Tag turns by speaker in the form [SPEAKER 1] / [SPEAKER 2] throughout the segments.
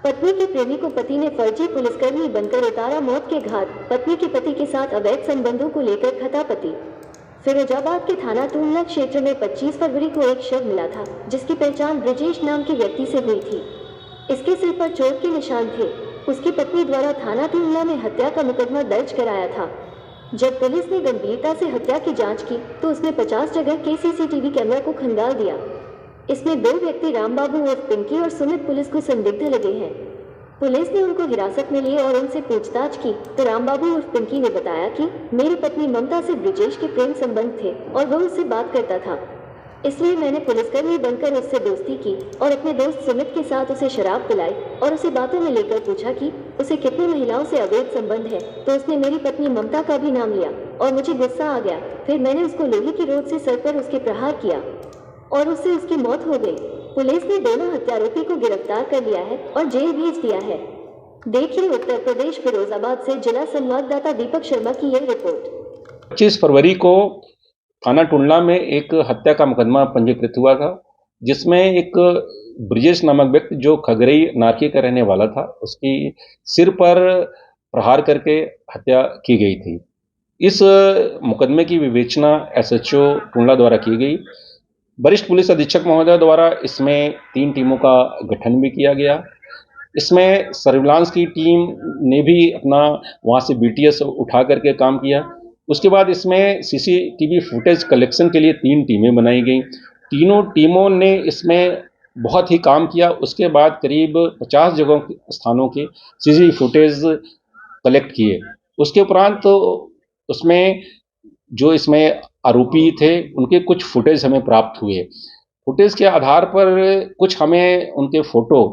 [SPEAKER 1] पत्नी के प्रेमी को पति ने फर्जी पुलिसकर्मी बनकर उतारा मौत के घाट। पत्नी के पति के साथ अवैध संबंधों को लेकर खतापति। फिरोजाबाद के थाना टूंडला क्षेत्र में 25 फरवरी को एक शव मिला था, जिसकी पहचान ब्रजेश नाम के व्यक्ति से हुई थी। इसके सिर पर चोट के निशान थे। उसकी पत्नी द्वारा थाना टूंडला में हत्या का मुकदमा दर्ज कराया था। जब पुलिस ने गंभीरता से हत्या की जांच की तो उसने 50 जगह के सीसीटीवी कैमरा को खंगाल दिया। इसमें 2 व्यक्ति रामबाबू उर्फ पिंकी और सुमित पुलिस को संदिग्ध लगे हैं। पुलिस ने उनको हिरासत में लिए और उनसे पूछताछ की तो रामबाबू उर्फ पिंकी ने बताया कि मेरी पत्नी ममता से ब्रिजेश के प्रेम संबंध थे और वह उससे बात करता था, इसलिए मैंने पुलिसकर्मी बनकर उससे दोस्ती की और अपने दोस्त सुमित के साथ उसे शराब पिलाई और उसे बातों में लेकर पूछा कि उसे कितनी महिलाओं से अवैध संबंध है, तो उसने मेरी पत्नी ममता का भी नाम लिया और मुझे गुस्सा आ गया। फिर मैंने उसको लोहे की रोड से सर पर उसके प्रहार किया और उससे उसकी मौत हो गई। पुलिस ने दोनों हत्यारोपी को गिरफ्तार कर लिया है और जेल भेज दिया है। देखिए उत्तर प्रदेश फिरोजाबाद से जिला संवाददाता दीपक शर्मा की यह रिपोर्ट।
[SPEAKER 2] 25 फरवरी को थाना टुंडला में एक हत्या का मुकदमा पंजीकृत हुआ था, जिसमें एक ब्रजेश नामक व्यक्ति जो खगरई नारकी का रहने वाला था, उसकी सिर पर प्रहार करके हत्या की गई थी। इस मुकदमे की विवेचना एसएचओ टुंडला द्वारा की गई। वरिष्ठ पुलिस अधीक्षक महोदय द्वारा इसमें 3 टीमों का गठन भी किया गया। इसमें सर्विलांस की टीम ने भी अपना वहाँ से बीटीएस उठा करके काम किया। उसके बाद इसमें सीसीटीवी फुटेज कलेक्शन के लिए 3 टीमें बनाई गई। तीनों टीमों ने इसमें बहुत ही काम किया। उसके बाद करीब 50 जगहों स्थानों के सीसीटीवी फुटेज कलेक्ट किए। उसके उपरांत तो उसमें जो इसमें आरोपी थे उनके कुछ फुटेज हमें प्राप्त हुए। फुटेज के आधार पर कुछ हमें उनके फ़ोटो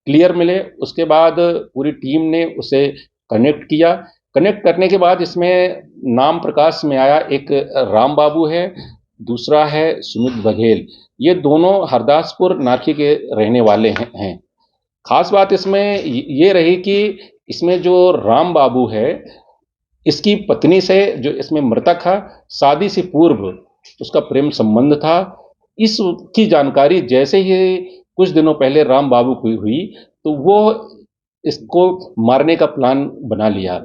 [SPEAKER 2] क्लियर मिले। उसके बाद पूरी टीम ने उसे कनेक्ट किया। कनेक्ट करने के बाद इसमें नाम प्रकाश में आया, एक राम बाबू है, दूसरा है सुमित बघेल। ये दोनों हरदासपुर नारकी के रहने वाले हैं। खास बात इसमें ये रही कि इसमें जो राम बाबू है, इसकी पत्नी से जो इसमें मृतक है, शादी से पूर्व उसका प्रेम संबंध था। इसकी जानकारी जैसे ही कुछ दिनों पहले राम बाबू को हुई तो वो इसको मारने का प्लान बना लिया।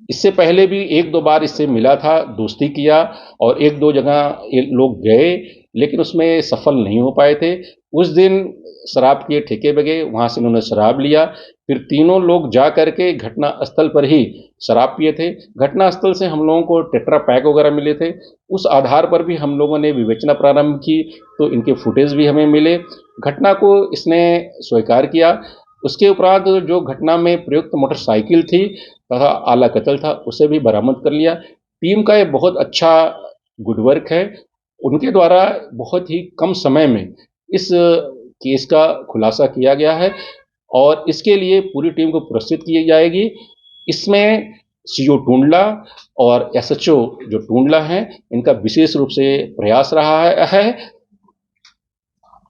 [SPEAKER 2] इससे पहले भी 1-2 बार इससे मिला था, दोस्ती किया और 1-2 जगह ये लोग गए, लेकिन उसमें सफल नहीं हो पाए थे। उस दिन शराब के ठेके पे गए, वहाँ से उन्होंने शराब लिया। फिर तीनों लोग जा करके घटना स्थल पर ही शराब पिए थे। घटना स्थल से हम लोगों को टेट्रा पैक वगैरह मिले थे। उस आधार पर भी हम लोगों ने विवेचना प्रारंभ की तो इनके फुटेज भी हमें मिले। घटना को इसने स्वीकार किया। उसके उपरांत जो घटना में प्रयुक्त मोटरसाइकिल थी तथा आला कतल था, उसे भी बरामद कर लिया। टीम का ये बहुत अच्छा गुड वर्क है। उनके द्वारा बहुत ही कम समय में इस केस का खुलासा किया गया है और इसके लिए पूरी टीम को पुरस्कृत की जाएगी। इसमें सीओ टुंडला और एसएचओ जो टुंडला हैं, इनका विशेष रूप से प्रयास रहा है।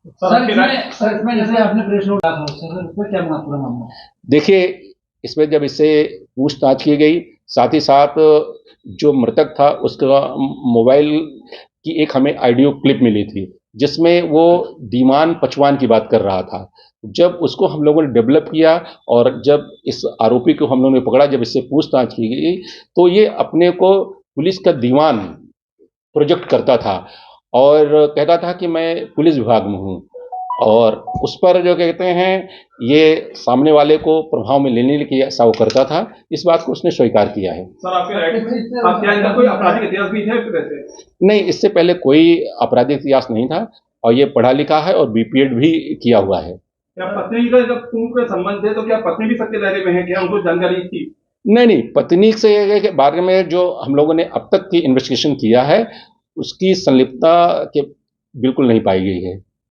[SPEAKER 3] इसमें जैसे आपने प्रेस नोट डाला था उसमें क्या पूरा मामला?
[SPEAKER 2] देखिए, इसमें जब इससे पूछताछ की गई, साथ ही साथ जो मृतक था उसका मोबाइल की एक हमें ऑडियो क्लिप मिली थी, जिसमें वो दीवान पचवान की बात कर रहा था। जब उसको हम लोगों ने डेवलप किया और जब इस आरोपी को हम लोगों ने पकड़ा, जब इससे पूछताछ की गई तो ये अपने को पुलिस का दीवान प्रोजेक्ट करता था और कहता था कि मैं पुलिस विभाग में हूँ और उस पर जो कहते हैं ये सामने वाले को प्रभाव में लेने के लिए ऐसा वो करता था। इस बात को उसने स्वीकार किया है।
[SPEAKER 4] सर, आपके इनका कोई आपराधिक इतिहास भी है वैसे?
[SPEAKER 2] नहीं, इससे पहले कोई आपराधिक इतिहास नहीं था और ये पढ़ा लिखा है और बीपीएड भी किया हुआ है।
[SPEAKER 4] क्या पत्नी का जब तुमको संबंध है तो क्या पत्नी भी सबके दायरे में है? क्या उनको जानकारी थी?
[SPEAKER 2] नहीं, पत्नी से के बारे में जो हम लोगों ने अब तक की इन्वेस्टिगेशन किया है, उसकी संलिप्तता के बिल्कुल नहीं पाई गई है।